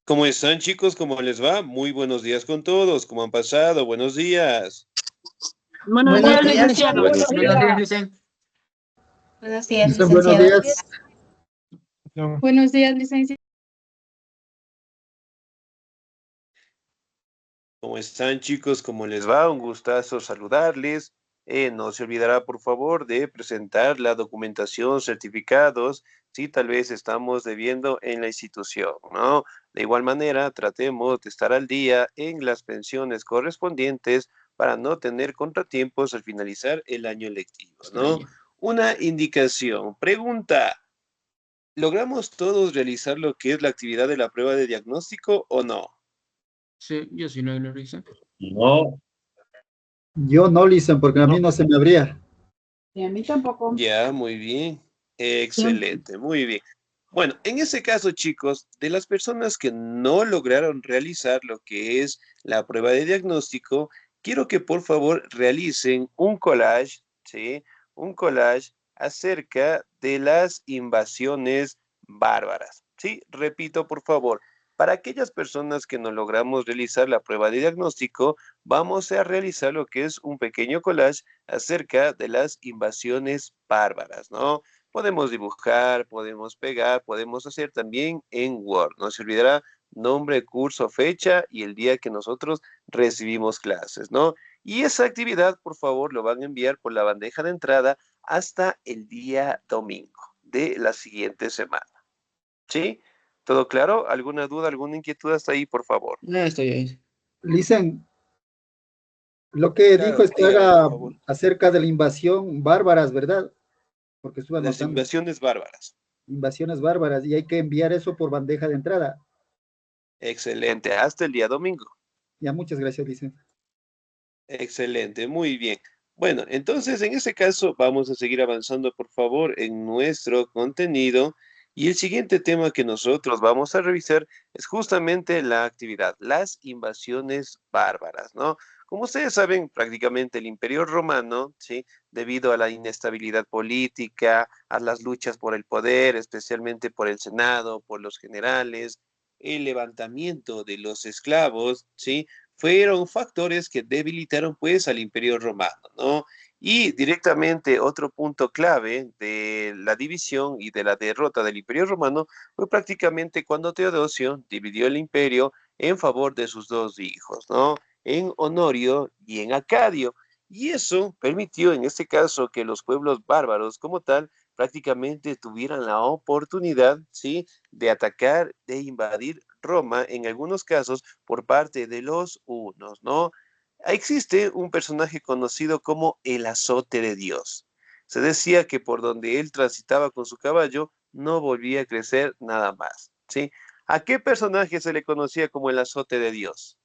¿Cómo están, chicos? ¿Cómo les va? Muy buenos días con todos. ¿Cómo han pasado? Buenos días. Buenos Buenos días, días. licenciado. Buenos Buenos días, días. licenciado. Buenos días, Dicen buenos licenciado. días. Buenos días, licenciado. ¿Cómo están, chicos? ¿Cómo les va? Un gustazo saludarles. No se olvidará, por favor, de presentar la documentación, certificados, si tal vez estamos debiendo en la institución, ¿no? De igual manera, tratemos de estar al día en las pensiones correspondientes para no tener contratiempos al finalizar el año lectivo, ¿no? Una indicación. Pregunta. ¿Logramos todos realizar lo que es la actividad de la prueba de diagnóstico o no? Sí, yo sí lo hice. No, Yo no, Listen, porque a mí no se me abría. Y a mí tampoco. Ya, muy bien. Excelente, muy bien. Bueno, en ese caso, chicos, de las personas que no lograron realizar lo que es la prueba de diagnóstico, quiero que por favor realicen un collage, ¿sí? Un collage acerca de las invasiones bárbaras, ¿sí? Repito, por favor, para aquellas personas que no logramos realizar la prueba de diagnóstico, vamos a realizar lo que es un pequeño collage acerca de las invasiones bárbaras, ¿no? Podemos dibujar, podemos pegar, podemos hacer también en Word. No se olvidará nombre, curso, fecha y el día que nosotros recibimos clases, ¿no? Y esa actividad, por favor, lo van a enviar por la bandeja de entrada hasta el día domingo de la siguiente semana. ¿Sí? ¿Todo claro? ¿Alguna duda, alguna inquietud hasta ahí, por favor? No, estoy ahí. Listen, lo que dijo Claro, es que dígame, por haga favor. acerca de la invasión bárbaras, ¿verdad? Porque estuve Las anotando invasiones bárbaras. invasiones bárbaras y hay que enviar eso por bandeja de entrada. Excelente. Hasta el día domingo. Ya, muchas gracias, Listen. Excelente, muy bien. Bueno, entonces en este caso vamos a seguir avanzando, por favor, en nuestro contenido. Y el siguiente tema que nosotros vamos a revisar es justamente la actividad, las invasiones bárbaras, ¿no? Como ustedes saben, prácticamente el Imperio Romano, ¿sí? Debido a la inestabilidad política, a las luchas por el poder, especialmente por el Senado, por los generales, el levantamiento de los esclavos, ¿sí? Fueron factores que debilitaron pues al Imperio Romano, ¿no? Y directamente otro punto clave de la división y de la derrota del Imperio Romano fue prácticamente cuando Teodosio dividió el imperio en favor de sus dos hijos, ¿no? En Honorio y en Acadio. Y eso permitió en este caso que los pueblos bárbaros como tal prácticamente tuvieran la oportunidad, ¿sí? De atacar, de invadir Roma, en algunos casos por parte de los hunos, ¿no? Existe un personaje conocido como el azote de Dios. Se decía que por donde él transitaba con su caballo no volvía a crecer nada más, ¿sí? ¿A qué personaje se le conocía como el azote de Dios?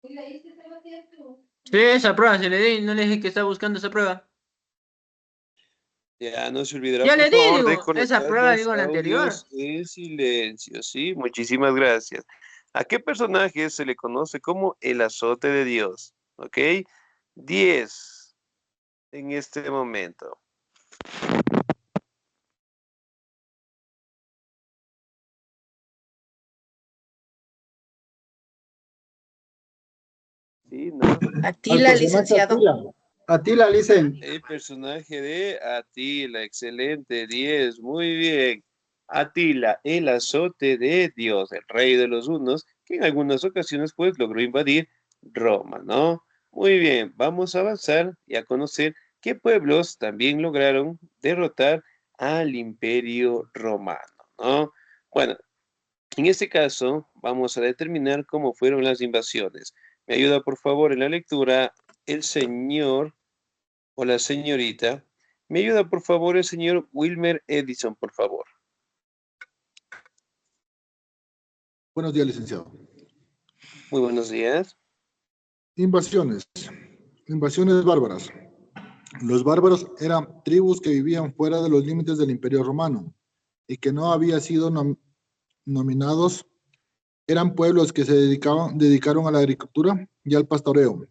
Sí, esa prueba se le di, no le dije que estaba buscando esa prueba. Ya no se olvidará, Ya por le di, favor, de digo, esa colocar prueba, los digo, la anterior. audios en silencio, ¿sí? Muchísimas gracias. ¿A qué personaje se le conoce como el azote de Dios? ¿Ok? 10 en este momento. Sí, ¿no? Al Atila, personaje licenciado. Atila. Atila, Listen. El personaje de Atila, excelente, 10, muy bien. Atila, el azote de Dios, el rey de los hunos, que en algunas ocasiones pues logró invadir Roma, ¿no? Muy bien, vamos a avanzar y a conocer qué pueblos también lograron derrotar al Imperio Romano, ¿no? Bueno, en este caso vamos a determinar cómo fueron las invasiones. Me ayuda por favor en la lectura el señor o la señorita. ¿Me ayuda, por favor, el señor Wilmer Edison, por favor? Buenos días, licenciado. Muy buenos días. Invasiones. Invasiones bárbaras. Los bárbaros eran tribus que vivían fuera de los límites del Imperio Romano y que no habían sido nominados. Eran pueblos que se dedicaron a la agricultura y al pastoreo,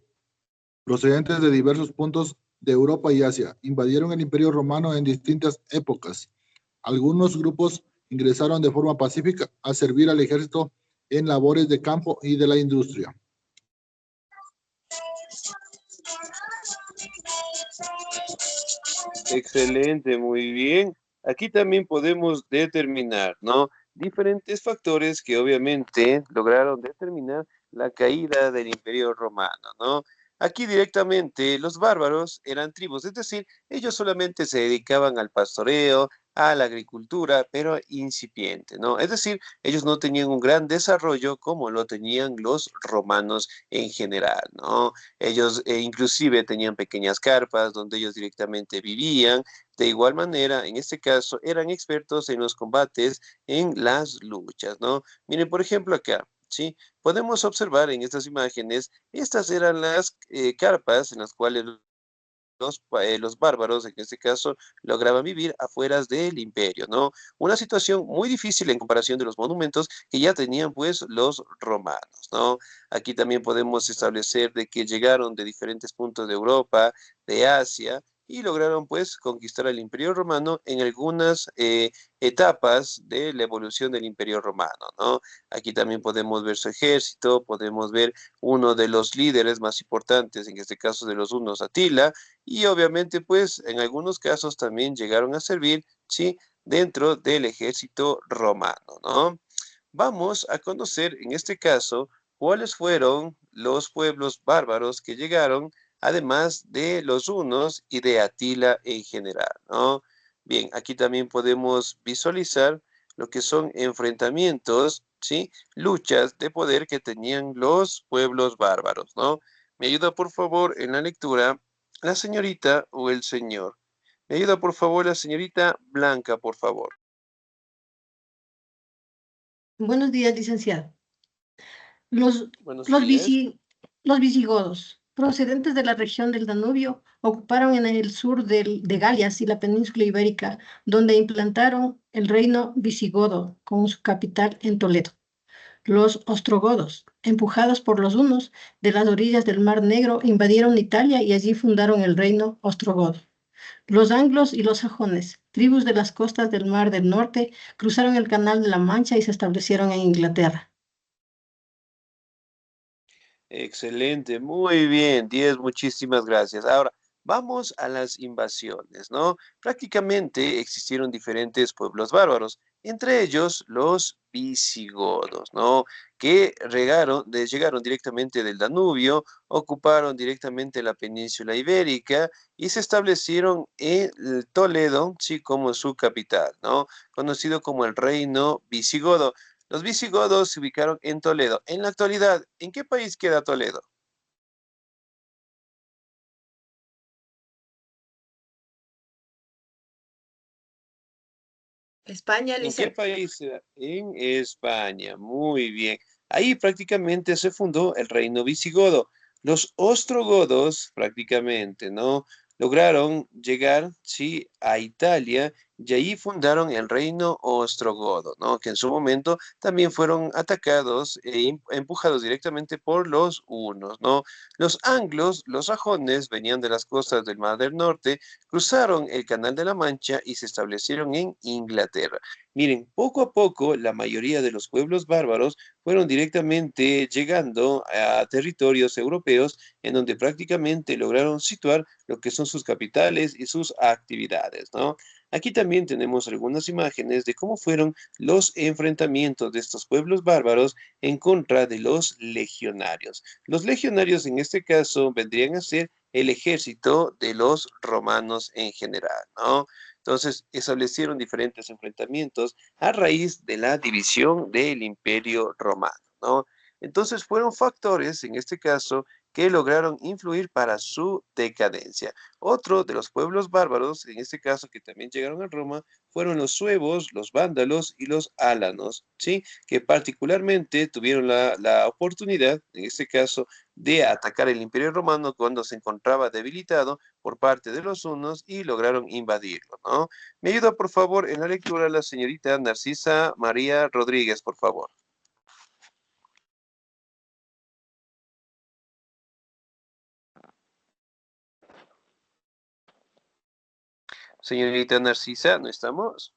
procedentes de diversos puntos de Europa y Asia. Invadieron el Imperio Romano en distintas épocas. Algunos grupos ingresaron de forma pacífica a servir al ejército en labores de campo y de la industria. Excelente, muy bien. Aquí también podemos determinar, ¿no? Diferentes factores que obviamente lograron determinar la caída del Imperio Romano, ¿no? Aquí directamente los bárbaros eran tribus, es decir, ellos solamente se dedicaban al pastoreo, a la agricultura, pero incipiente, ¿no? Es decir, ellos no tenían un gran desarrollo como lo tenían los romanos en general, ¿no? Ellos inclusive tenían pequeñas carpas donde ellos directamente vivían. De igual manera, en este caso, eran expertos en los combates, en las luchas, ¿no? Miren, por ejemplo, acá, ¿sí? Podemos observar en estas imágenes, estas eran las carpas en las cuales los bárbaros, en este caso, lograban vivir afuera del imperio, ¿no? Una situación muy difícil en comparación de los monumentos que ya tenían, pues, los romanos, ¿no? Aquí también podemos establecer de que llegaron de diferentes puntos de Europa, de Asia, y lograron, pues, conquistar al imperio romano en algunas etapas de la evolución del imperio romano, ¿no? Aquí también podemos ver su ejército, podemos ver uno de los líderes más importantes, en este caso de los hunos, Atila, y obviamente pues en algunos casos también llegaron a servir, ¿sí? Dentro del ejército romano, ¿no? Vamos a conocer en este caso cuáles fueron los pueblos bárbaros que llegaron, además de los hunos y de Atila en general, ¿no? Bien, aquí también podemos visualizar lo que son enfrentamientos, ¿sí? Luchas de poder que tenían los pueblos bárbaros, ¿no? Me ayuda por favor en la lectura la señorita o el señor. Me ayuda por favor la señorita Blanca, por favor. Buenos días, licenciado. Los, Buenos los, días. los visigodos, procedentes de la región del Danubio, ocuparon en el sur de Galias y la península ibérica, donde implantaron el reino visigodo con su capital en Toledo. Los ostrogodos, empujados por los hunos de las orillas del Mar Negro, invadieron Italia y allí fundaron el reino ostrogodo. Los anglos y los sajones, tribus de las costas del Mar del Norte, cruzaron el Canal de la Mancha y se establecieron en Inglaterra. Excelente, muy bien, 10, muchísimas gracias. Ahora, vamos a las invasiones, ¿no? Prácticamente existieron diferentes pueblos bárbaros, entre ellos los visigodos, ¿no? Que llegaron directamente del Danubio, ocuparon directamente la península ibérica y se establecieron en Toledo, sí, como su capital, ¿no? Conocido como el Reino Visigodo. Los visigodos se ubicaron en Toledo. En la actualidad, ¿en qué país queda Toledo? España, ¿En qué licenciado. país queda? En España. Muy bien. Ahí prácticamente se fundó el reino visigodo. Los ostrogodos prácticamente, ¿no? Lograron llegar, sí, a Italia y ahí fundaron el reino ostrogodo, ¿no? Que en su momento también fueron atacados e empujados directamente por los hunos, ¿no? Los anglos, los sajones, venían de las costas del Mar del Norte, cruzaron el Canal de la Mancha y se establecieron en Inglaterra. Miren, poco a poco la mayoría de los pueblos bárbaros fueron directamente llegando a territorios europeos en donde prácticamente lograron situar lo que son sus capitales y sus actividades, ¿no? Aquí también tenemos algunas imágenes de cómo fueron los enfrentamientos de estos pueblos bárbaros en contra de los legionarios. Los legionarios en este caso vendrían a ser el ejército de los romanos en general, ¿no? Entonces, establecieron diferentes enfrentamientos a raíz de la división del Imperio Romano, ¿no? Entonces, fueron factores, en este caso, que lograron influir para su decadencia. Otro de los pueblos bárbaros, en este caso, que también llegaron a Roma, fueron los suevos, los vándalos y los álanos, ¿sí? Que particularmente tuvieron la oportunidad, en este caso, de atacar el Imperio Romano cuando se encontraba debilitado por parte de los hunos y lograron invadirlo, ¿no? Me ayuda, por favor, en la lectura la señorita Narcisa María Rodríguez, por favor. Señorita Narcisa, ¿no estamos?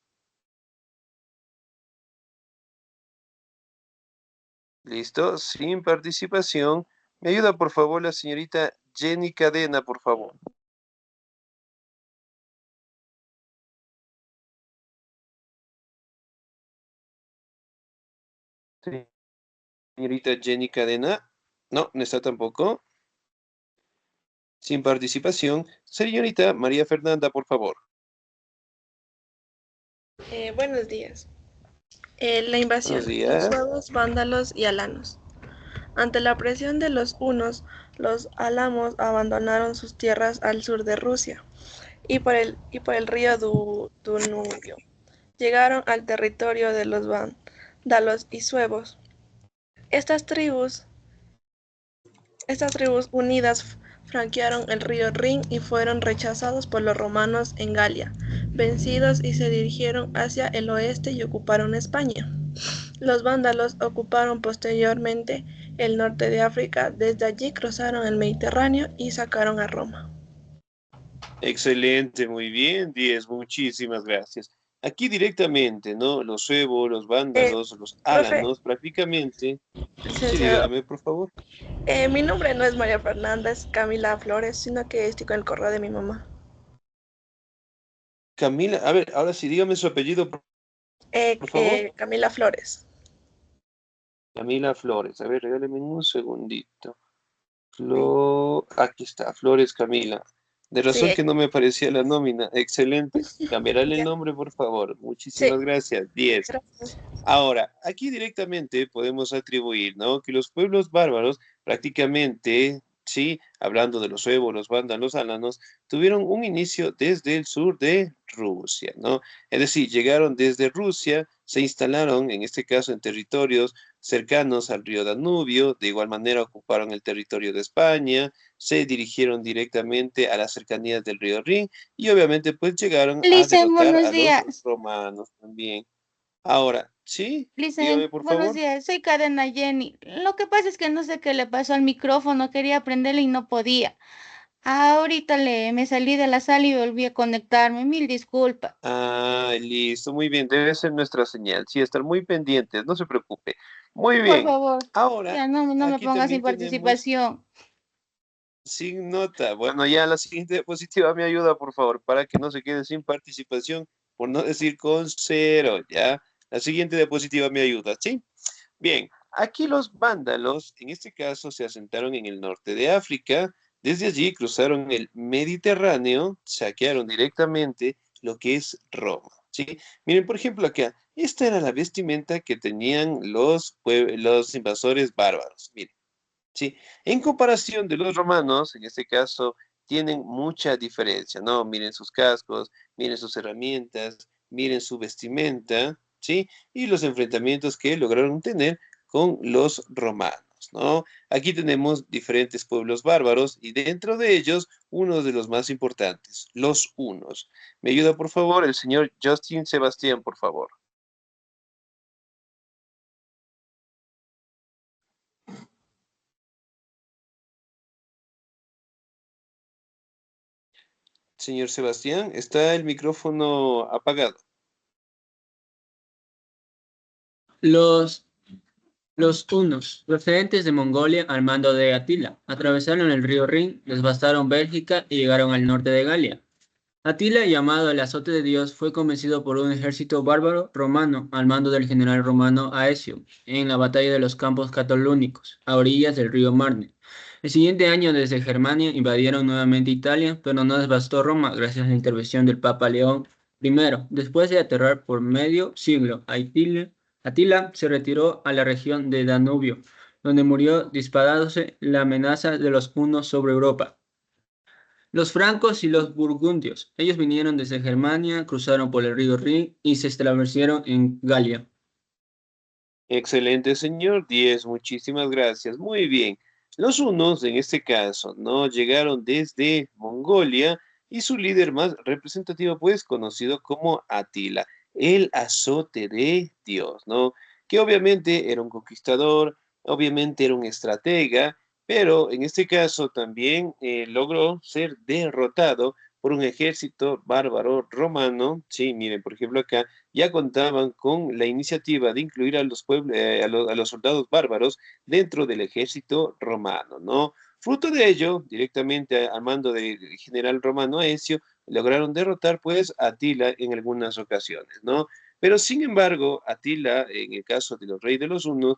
Listo, sin participación. ¿Me ayuda, por favor, la señorita Jenny Cadena, por favor? Sí. Señorita Jenny Cadena. No, no está tampoco. Sin participación. Señorita María Fernanda, por favor. Buenos días. La invasión, Buenos los días. suevos, vándalos y alanos. Ante la presión de los hunos, los álamos abandonaron sus tierras al sur de Rusia y por el río Danubio. Llegaron al territorio de los vándalos y suevos. Estas tribus unidas franquearon el río Rin y fueron rechazados por los romanos en Galia, vencidos y se dirigieron hacia el oeste y ocuparon España. Los vándalos ocuparon posteriormente el norte de África, desde allí cruzaron el Mediterráneo y sacaron a Roma. Excelente, muy bien, 10, muchísimas gracias. Aquí directamente, ¿no? Los suevos, los vándalos, los Profe, álanos, prácticamente. Sí, licenciado, dígame, por favor. mi nombre no es María Fernanda, es Camila Flores, sino que estoy con el correo de mi mamá. Camila, a ver, ahora sí, dígame su apellido, por favor. Camila Flores. Camila Flores. A ver, regáleme un segundito. Aquí está, Flores Camila. De razón Sí, que no me aparecía la nómina. Excelente. Cambiarle el ya. nombre, por favor. Sí, Muchísimas gracias. 10. gracias. Ahora, aquí directamente podemos atribuir, ¿no? Que los pueblos bárbaros prácticamente, sí, hablando de los suevos, los vándalos, los alanos, tuvieron un inicio desde el sur de Rusia, ¿no? Es decir, llegaron desde Rusia, se instalaron, en este caso, en territorios cercanos al río Danubio, de igual manera ocuparon el territorio de España, se dirigieron directamente a las cercanías del río Rin y obviamente pues llegaron a Licen, derrotar buenos a los días. romanos también. Ahora, sí, dígame Licen, por buenos favor. días. Soy Cadena Jenny. Lo que pasa es que no sé qué le pasó al micrófono. Quería prenderle y no podía. Ahorita me salí de la sala y volví a conectarme. Mil disculpas. Ah, listo, muy bien, debe ser nuestra señal. Sí, estar muy pendientes, no se preocupe. Muy Por bien. favor, Ahora, ya no me aquí pongas sin también tenemos participación. sin nota. Bueno, ya la siguiente diapositiva me ayuda, por favor, para que no se quede sin participación, por no decir con cero, ¿ya? La siguiente diapositiva me ayuda, ¿sí? Bien, aquí los vándalos, en este caso, se asentaron en el norte de África. Desde allí cruzaron el Mediterráneo, saquearon directamente lo que es Roma, ¿sí? Miren, por ejemplo, acá, esta era la vestimenta que tenían los invasores bárbaros. Miren, ¿sí? En comparación de los romanos, en este caso, tienen mucha diferencia, ¿no? Miren sus cascos, miren sus herramientas, miren su vestimenta, ¿sí? Y los enfrentamientos que lograron tener con los romanos, ¿no? Aquí tenemos diferentes pueblos bárbaros y dentro de ellos uno de los más importantes, los hunos. ¿Me ayuda, por favor, el señor Justin Sebastián, por favor? Señor Sebastián, está el micrófono apagado. Los, los hunos, procedentes de Mongolia al mando de Atila, atravesaron el río Rin, devastaron Bélgica y llegaron al norte de Galia. Atila, llamado el azote de Dios, fue convencido por un ejército bárbaro romano al mando del general romano Aecio en la batalla de los Campos Catalúnicos, a orillas del río Marne. El siguiente año, desde Germania, invadieron nuevamente Italia, pero no devastó Roma gracias a la intervención del Papa León I. Después de aterrar por medio siglo a Atila se retiró a la región de Danubio, donde murió disparándose la amenaza de los hunos sobre Europa. Los francos y los burgundios. Ellos vinieron desde Germania, cruzaron por el río Rin y se establecieron en Galia. Excelente, señor. 10, muchísimas gracias. Muy bien. Los hunos, en este caso, ¿no? Llegaron desde Mongolia y su líder más representativo, pues, conocido como Atila, el azote de Dios, ¿no? Que obviamente era un conquistador, obviamente era un estratega, pero en este caso también logró ser derrotado por un ejército bárbaro romano. Sí, miren, por ejemplo acá ya contaban con la iniciativa de incluir a los pueblos, a los soldados bárbaros dentro del ejército romano, ¿no? Fruto de ello, directamente al mando del general romano Aecio, lograron derrotar pues a Atila en algunas ocasiones, ¿no? Pero sin embargo, Atila, en el caso de los reyes de los hunos,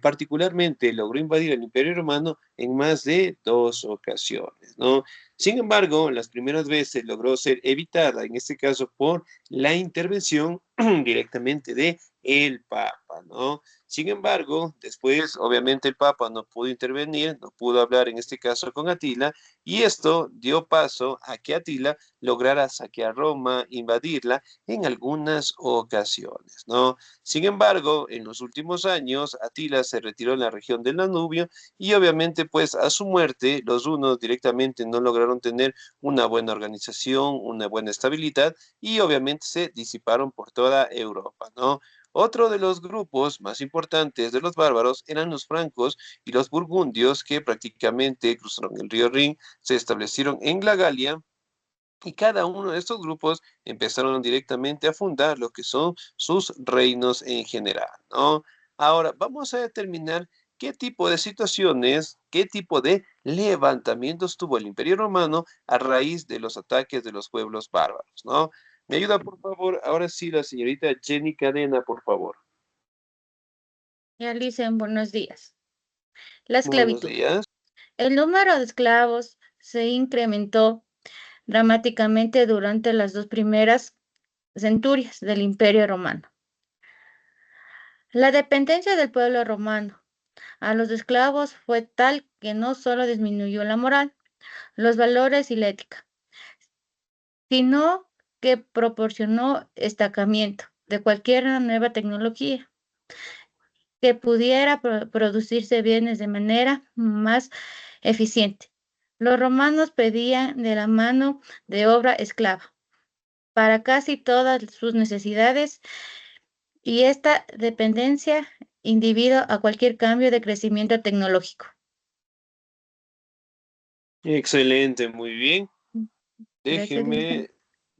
particularmente logró invadir el Imperio Romano en más de 2 ocasiones, ¿no? Sin embargo, las primeras veces logró ser evitada, en este caso por la intervención directamente de el Papa, ¿no? Sin embargo, después, obviamente, el Papa no pudo intervenir, no pudo hablar en este caso con Atila, y esto dio paso a que Atila lograra saquear Roma, invadirla en algunas ocasiones, ¿no? Sin embargo, en los últimos años, Atila se retiró en la región del Danubio y obviamente, pues, a su muerte, los hunos directamente no lograron tener una buena organización, una buena estabilidad y obviamente se disiparon por toda Europa, ¿no? Otro de los grupos más importantes de los bárbaros eran los francos y los burgundios que prácticamente cruzaron el río Rin, se establecieron en la Galia y cada uno de estos grupos empezaron directamente a fundar lo que son sus reinos en general, ¿no? Ahora, vamos a determinar qué tipo de situaciones, qué tipo de levantamientos tuvo el Imperio Romano a raíz de los ataques de los pueblos bárbaros, ¿no? Me ayuda, por favor, ahora sí, la señorita Jenny Cadena, por favor. Ya dicen buenos días. La Muy buenos esclavitud. días. El número de esclavos se incrementó dramáticamente durante las 2 primeras centurias del Imperio Romano. La dependencia del pueblo romano a los esclavos fue tal que no solo disminuyó la moral, los valores y la ética, sino que proporcionó destacamiento de cualquier nueva tecnología que pudiera producirse bienes de manera más eficiente. Los romanos pedían de la mano de obra esclava para casi todas sus necesidades y esta dependencia individuo a cualquier cambio de crecimiento tecnológico. Excelente, muy bien. Gracias, Vincent. Déjeme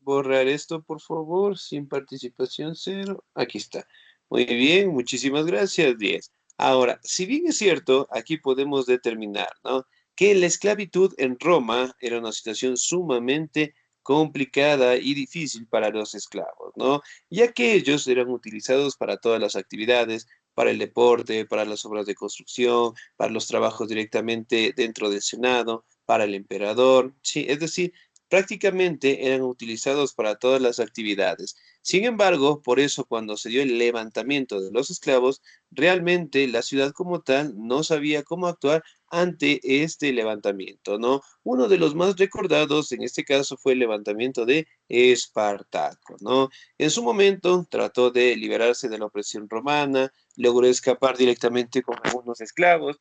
borrar esto, por favor, sin participación cero. Aquí está. Muy bien, muchísimas gracias, 10. Ahora, si bien es cierto, aquí podemos determinar, ¿no? Que la esclavitud en Roma era una situación sumamente complicada y difícil para los esclavos, ¿no? Ya que ellos eran utilizados para todas las actividades, para el deporte, para las obras de construcción, para los trabajos directamente dentro del Senado, para el emperador, sí, es decir, prácticamente eran utilizados para todas las actividades. Sin embargo, por eso cuando se dio el levantamiento de los esclavos, realmente la ciudad como tal no sabía cómo actuar ante este levantamiento, ¿no? Uno de los más recordados en este caso fue el levantamiento de Espartaco, ¿no? En su momento trató de liberarse de la opresión romana, logró escapar directamente con algunos esclavos,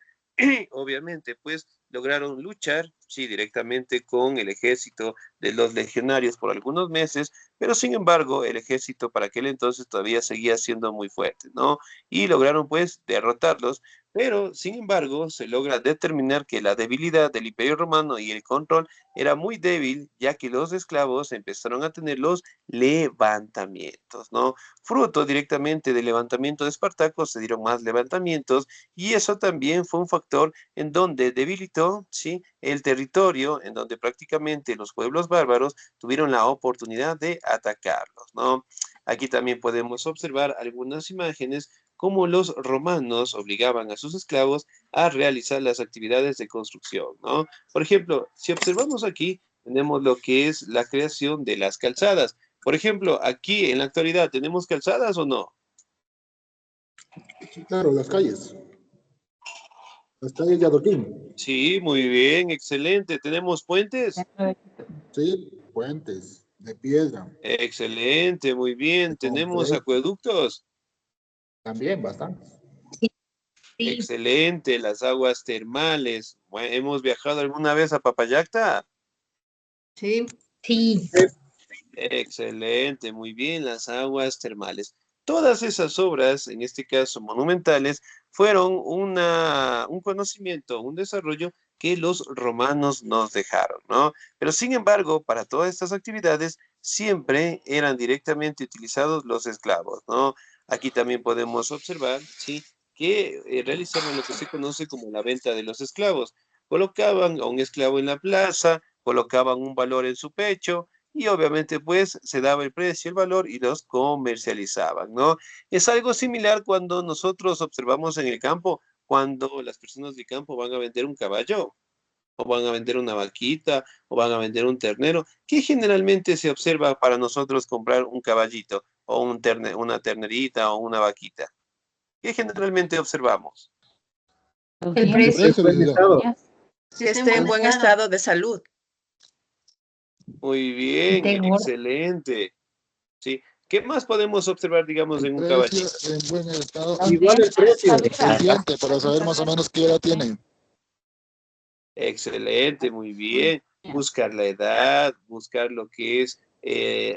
obviamente, pues lograron luchar, sí, directamente con el ejército de los legionarios por algunos meses, pero sin embargo, el ejército para aquel entonces todavía seguía siendo muy fuerte, ¿no? Y lograron, pues, derrotarlos, pero sin embargo, se logra determinar que la debilidad del Imperio Romano y el control era muy débil, ya que los esclavos empezaron a tener los levantamientos, ¿no? Fruto directamente del levantamiento de Espartaco, se dieron más levantamientos y eso también fue un factor en donde debilitó, ¿sí?, el territorio, en donde prácticamente los pueblos bárbaros tuvieron la oportunidad de atacarlos, ¿no? Aquí también podemos observar algunas imágenes cómo los romanos obligaban a sus esclavos a realizar las actividades de construcción, ¿no? Por ejemplo, si observamos aquí, tenemos lo que es la creación de las calzadas. Por ejemplo, aquí en la actualidad, ¿tenemos calzadas o no? Sí, claro, las calles. Las calles de adoquín. Sí, muy bien, excelente. ¿Tenemos puentes? Sí, puentes de piedra, Excelente, muy de bien. ¿Tenemos concreto. acueductos? También bastantes. Sí. Excelente, las aguas termales. ¿Hemos viajado alguna vez a Papayacta? Sí, Sí. Excelente, muy bien, las aguas termales. Todas esas obras, en este caso monumentales, fueron un conocimiento, un desarrollo que los romanos nos dejaron, ¿no? Pero sin embargo, para todas estas actividades siempre eran directamente utilizados los esclavos, ¿no? Aquí también podemos observar, ¿sí? Que realizaban lo que se conoce como la venta de los esclavos. Colocaban a un esclavo en la plaza, colocaban un valor en su pecho y obviamente pues se daba el precio, el valor y los comercializaban, ¿no? Es algo similar cuando nosotros observamos en el campo, cuando las personas del campo van a vender un caballo, o van a vender una vaquita, o van a vender un ternero. ¿Qué generalmente se observa para nosotros comprar un caballito, o una ternerita, o una vaquita? ¿Qué generalmente observamos? El El precio. precio, licenciado. Que esté en buen estado de salud. Muy bien, excelente. ¿Sí? ¿Qué más podemos observar, digamos, en un Precio caballito? en buen estado. Igual el precio. Suficiente para saber más o menos qué edad tienen. Excelente, muy bien. Buscar la edad, buscar lo que es,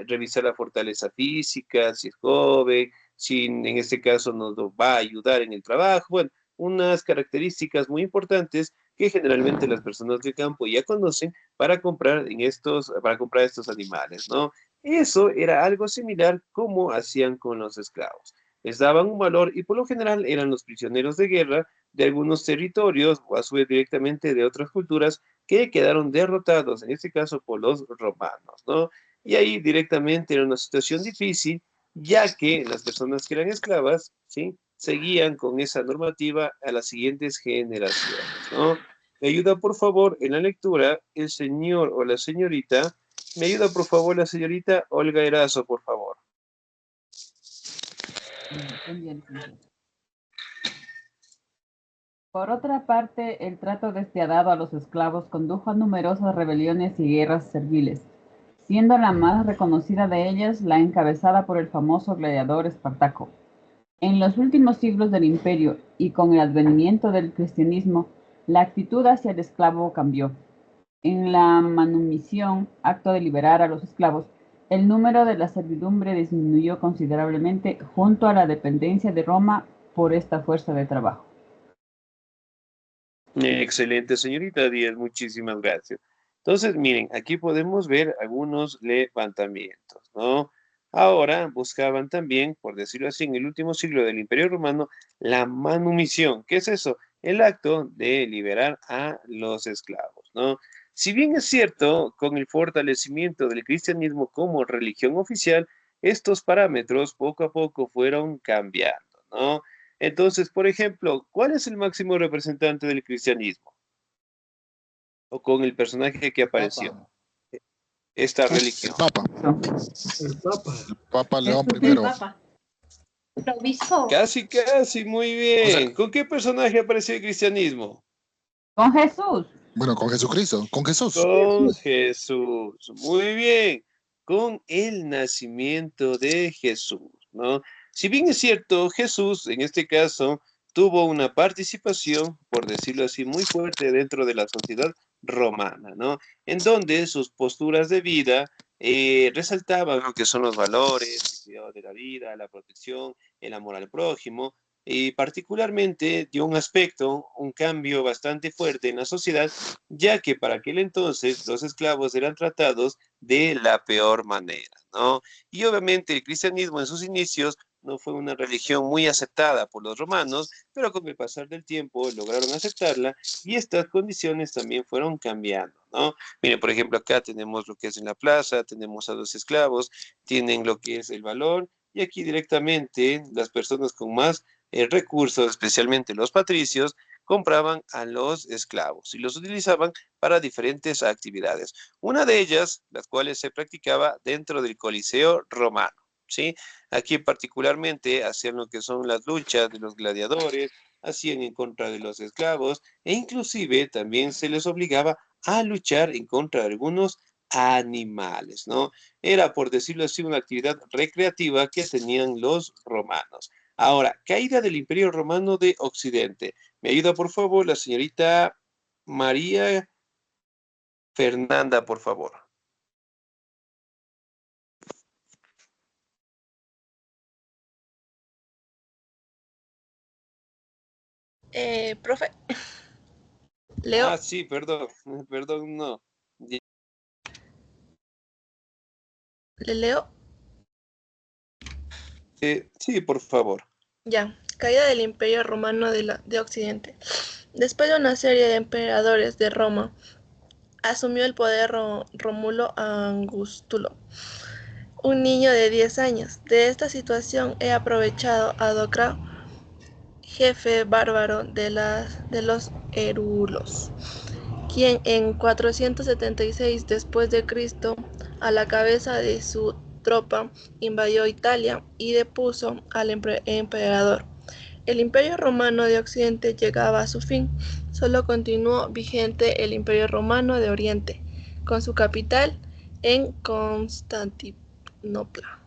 revisar la fortaleza física, si es joven, si en este caso nos va a ayudar en el trabajo. Bueno, unas características muy importantes que generalmente las personas del campo ya conocen para comprar estos animales, ¿no? Eso era algo similar como hacían con los esclavos. Les daban un valor y por lo general eran los prisioneros de guerra de algunos territorios o a su vez directamente de otras culturas que quedaron derrotados, en este caso por los romanos, ¿no? Y ahí directamente era una situación difícil, ya que las personas que eran esclavas, ¿sí? Seguían con esa normativa a las siguientes generaciones, ¿no? Me ayuda por favor en la lectura el señor o la señorita. Me ayuda por favor la señorita Olga Erazo, por favor. Por otra parte, el trato despiadado a los esclavos condujo a numerosas rebeliones y guerras serviles, siendo la más reconocida de ellas la encabezada por el famoso gladiador Espartaco. En los últimos siglos del imperio y con el advenimiento del cristianismo, la actitud hacia el esclavo cambió. En la manumisión, acto de liberar a los esclavos, el número de la servidumbre disminuyó considerablemente junto a la dependencia de Roma por esta fuerza de trabajo. Excelente, señorita Díaz, muchísimas gracias. Entonces, miren, aquí podemos ver algunos levantamientos, ¿no? Ahora buscaban también, por decirlo así, en el último siglo del Imperio Romano, la manumisión. ¿Qué es eso? El acto de liberar a los esclavos, ¿no? Si bien es cierto, con el fortalecimiento del cristianismo como religión oficial, estos parámetros poco a poco fueron cambiando, ¿no? Entonces, por ejemplo, ¿cuál es el máximo representante del cristianismo? O con el personaje que apareció, Papa. esta El religión. Papa. El Papa. El Papa León El I. Papa. El obispo. Casi, casi, muy O sea, bien. ¿Con qué personaje apareció el cristianismo? Con Jesús. bueno, con Jesucristo, con Jesús. Con Jesús. Muy bien. Con el nacimiento de Jesús, ¿no? Si bien es cierto, Jesús, en este caso, tuvo una participación, por decirlo así, muy fuerte dentro de la sociedad romana, ¿no? En donde sus posturas de vida resaltaban lo que son los valores, el cuidado de la vida, la protección, el amor al prójimo, y particularmente dio un aspecto, un cambio bastante fuerte en la sociedad, ya que para aquel entonces los esclavos eran tratados de la peor manera, ¿no? Y obviamente el cristianismo en sus inicios no fue una religión muy aceptada por los romanos, pero con el pasar del tiempo lograron aceptarla y estas condiciones también fueron cambiando, ¿no? Miren, por ejemplo, acá tenemos lo que es en la plaza, tenemos a los esclavos, tienen lo que es el valor y aquí directamente las personas con más recursos, especialmente los patricios, compraban a los esclavos y los utilizaban para diferentes actividades. Una de ellas, las cuales se practicaba dentro del Coliseo romano, ¿sí? Aquí particularmente hacían lo que son las luchas de los gladiadores, hacían en contra de los esclavos e inclusive también se les obligaba a luchar en contra de algunos animales, ¿no? Era, por decirlo así, una actividad recreativa que tenían los romanos. Ahora, caída del Imperio Romano de Occidente. Me ayuda, por favor, la señorita María Fernanda, por favor. Profe, Leo, Ah, sí, perdón, perdón, no. ¿le leo? Sí, por favor. Ya, caída del Imperio Romano de Occidente. Después de una serie de emperadores de Roma, asumió el poder Rómulo Angustulo, un niño de 10 años. De esta situación he aprovechado a Docra, jefe bárbaro de los Erulos, quien en 476 después de Cristo, a la cabeza de su tropa, invadió Italia y depuso al emperador. El Imperio Romano de Occidente llegaba a su fin. Solo continuó vigente el Imperio Romano de Oriente, con su capital en Constantinopla.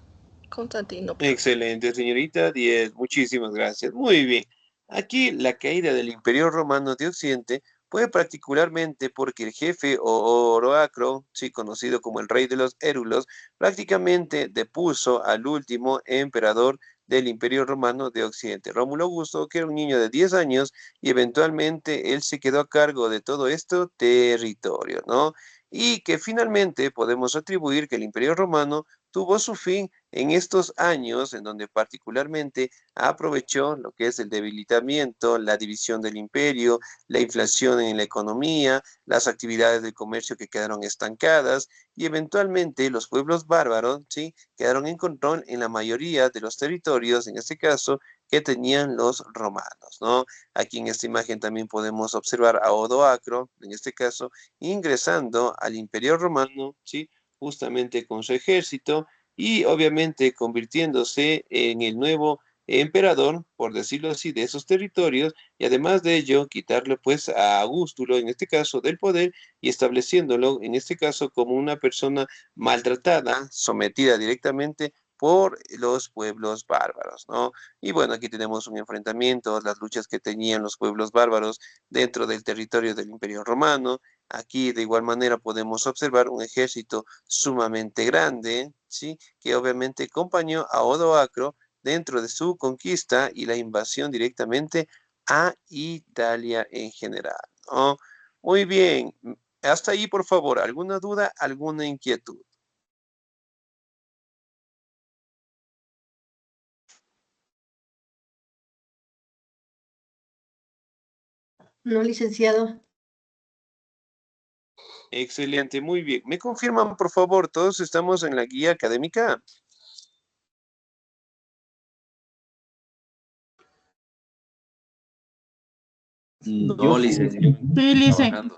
Excelente, señorita 10. Muchísimas gracias. Muy bien. Aquí la caída del Imperio Romano de Occidente fue particularmente porque el jefe o Oroacro, sí conocido como el rey de los Érulos, prácticamente depuso al último emperador del Imperio Romano de Occidente, Rómulo Augusto, que era un niño de 10 años y eventualmente él se quedó a cargo de todo este territorio, ¿no? Y que finalmente podemos atribuir que el Imperio Romano tuvo su fin en estos años en donde particularmente aprovechó lo que es el debilitamiento, la división del imperio, la inflación en la economía, las actividades de comercio que quedaron estancadas y eventualmente los pueblos bárbaros, ¿sí? Quedaron en control en la mayoría de los territorios, en este caso, que tenían los romanos, ¿no? Aquí en esta imagen también podemos observar a Odoacro, en este caso, ingresando al Imperio Romano, ¿sí? Justamente con su ejército y obviamente convirtiéndose en el nuevo emperador, por decirlo así, de esos territorios, y además de ello, quitarle pues a Augustulo, en este caso, del poder, y estableciéndolo, en este caso, como una persona maltratada, sometida directamente por los pueblos bárbaros, ¿no? Y bueno, aquí tenemos un enfrentamiento, las luchas que tenían los pueblos bárbaros dentro del territorio del Imperio Romano. Aquí de igual manera podemos observar un ejército sumamente grande, ¿sí? Que obviamente acompañó a Odoacro dentro de su conquista y la invasión directamente a Italia en general, ¿no? Muy bien, hasta ahí por favor, ¿alguna duda, alguna inquietud? No, licenciado. Excelente, muy bien. ¿Me confirman por favor, todos estamos en la guía académica? No, licenciado. Sí, lice. Trabajando.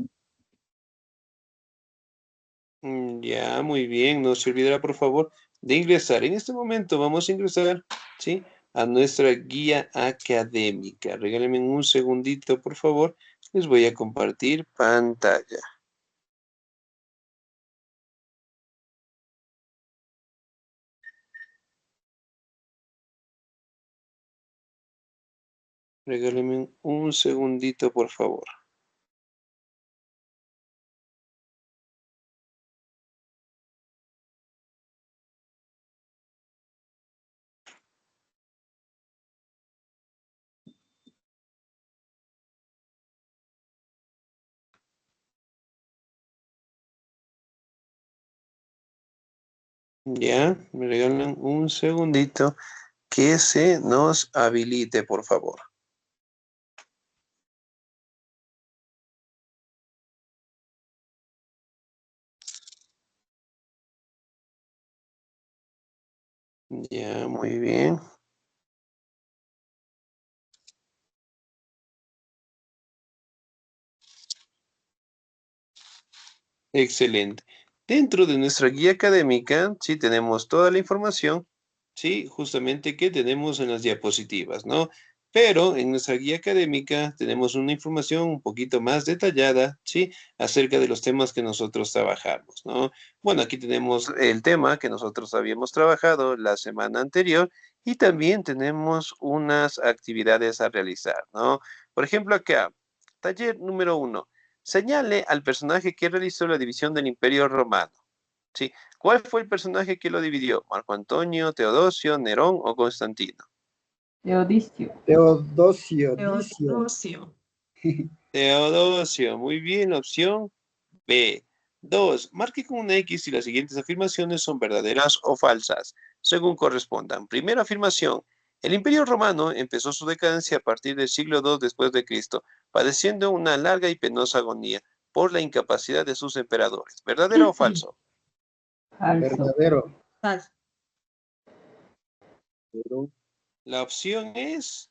Ya, muy bien. No se olvidará, por favor, de ingresar. En este momento vamos a ingresar, ¿sí? A nuestra guía académica. Regálenme un segundito, por favor. Les voy a compartir pantalla. Regálenme un segundito, por favor. Ya, me regalan un segundito que se nos habilite, por favor. Ya, muy bien. Excelente. Dentro de nuestra guía académica, sí tenemos toda la información, sí, justamente que tenemos en las diapositivas, ¿no? Pero en nuestra guía académica tenemos una información un poquito más detallada, sí, acerca de los temas que nosotros trabajamos, ¿no? Bueno, aquí tenemos el tema que nosotros habíamos trabajado la semana anterior y también tenemos unas actividades a realizar, ¿no? Por ejemplo, acá, taller número 1. Señale al personaje que realizó la división del Imperio Romano. ¿Sí? ¿Cuál fue el personaje que lo dividió? ¿Marco Antonio, Teodosio, Nerón o Constantino? Teodicio. Teodosio, Dicio. Teodosio. Teodosio, muy bien, opción B. 2. Marque con una X si las siguientes afirmaciones son verdaderas o falsas, según correspondan. Primera afirmación. El Imperio Romano empezó su decadencia a partir del siglo II después de Cristo, padeciendo una larga y penosa agonía por la incapacidad de sus emperadores. ¿Verdadero o falso? Falso. Verdadero. Falso. La opción es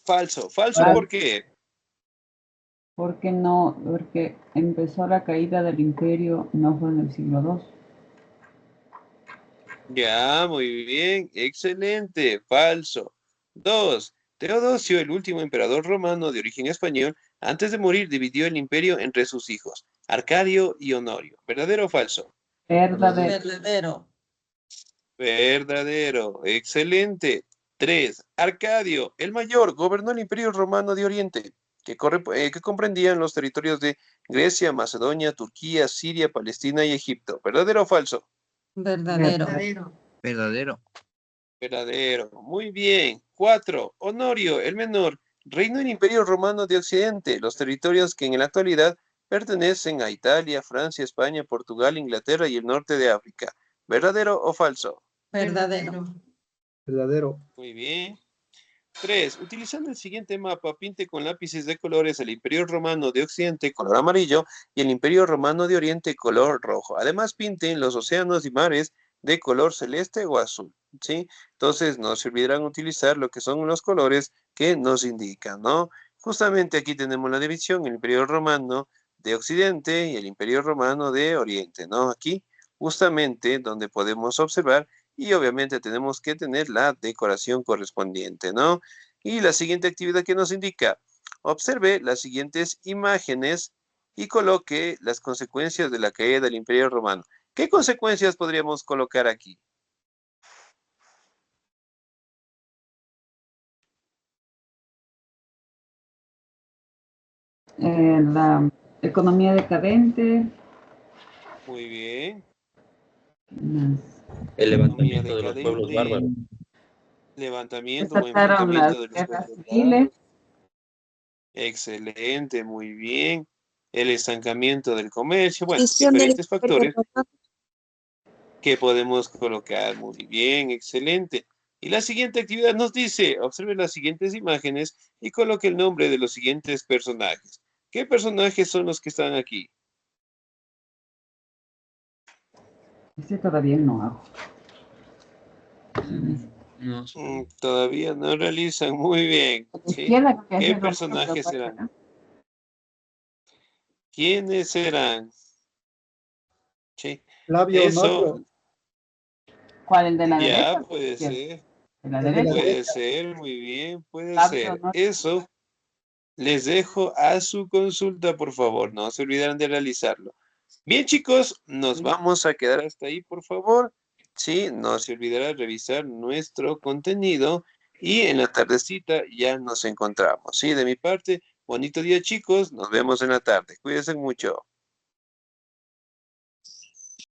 falso. ¿Falso Falso. por qué? ¿Por qué no? Porque empezó la caída del imperio, no fue en el siglo II. Ya, muy bien, excelente, falso. 2. Teodosio, el último emperador romano de origen español, antes de morir dividió el imperio entre sus hijos, Arcadio y Honorio. ¿Verdadero o falso? Verdadero. Verdadero. Verdadero, excelente. 3. Arcadio, el mayor, gobernó el imperio romano de Oriente, que comprendían los territorios de Grecia, Macedonia, Turquía, Siria, Palestina y Egipto. ¿Verdadero o falso? Verdadero. Verdadero. Verdadero. Verdadero. Muy bien. 4. Honorio, el menor, reinó el Imperio Romano de Occidente, los territorios que en la actualidad pertenecen a Italia, Francia, España, Portugal, Inglaterra y el norte de África. ¿Verdadero o falso? Verdadero. Verdadero. Muy bien. 3. Utilizando el siguiente mapa, pinte con lápices de colores el Imperio Romano de Occidente, color amarillo, y el Imperio Romano de Oriente, color rojo. Además, pinten los océanos y mares de color celeste o azul, ¿sí? Entonces, no se olvidarán utilizar lo que son los colores que nos indican, ¿no? Justamente aquí tenemos la división, el Imperio Romano de Occidente y el Imperio Romano de Oriente, ¿no? Aquí, justamente, donde podemos observar y obviamente tenemos que tener la decoración correspondiente, ¿no? Y la siguiente actividad que nos indica, observe las siguientes imágenes y coloque las consecuencias de la caída del Imperio Romano. ¿Qué consecuencias podríamos colocar aquí? La economía decadente. Muy bien. Las- El Economía levantamiento de los pueblos decadente, bárbaros. levantamiento o Desataron las enfrentamiento de los guerras pueblos civiles. bárbaros. Excelente, muy bien. El estancamiento del comercio, bueno, Extinción del diferentes Imperio factores Romano. que podemos colocar. Muy bien, excelente. Y la siguiente actividad nos dice, observe las siguientes imágenes y coloque el nombre de los siguientes personajes. ¿Qué personajes son los que están aquí? Ese todavía no hago. No, Todavía no realizan muy bien, A la ¿sí? izquierda creo que ¿Qué es romano, pero personajes ¿cuál serán? será? ¿Quiénes serán? Sí, Flavio eso Honorio. ¿Cuál? ¿El de la derecha ya o de la puede izquierda? ser, De la El de la derecha. puede derecha. ser, muy bien, puede Flavio, ser. ¿no? Eso les dejo a su consulta, por favor, no se olvidaran de realizarlo. Bien, chicos, nos vamos a quedar hasta ahí, por favor. Sí, no se olvidará revisar nuestro contenido y en la tardecita ya nos encontramos. Sí, de mi parte, bonito día, chicos. Nos vemos en la tarde. Cuídense mucho.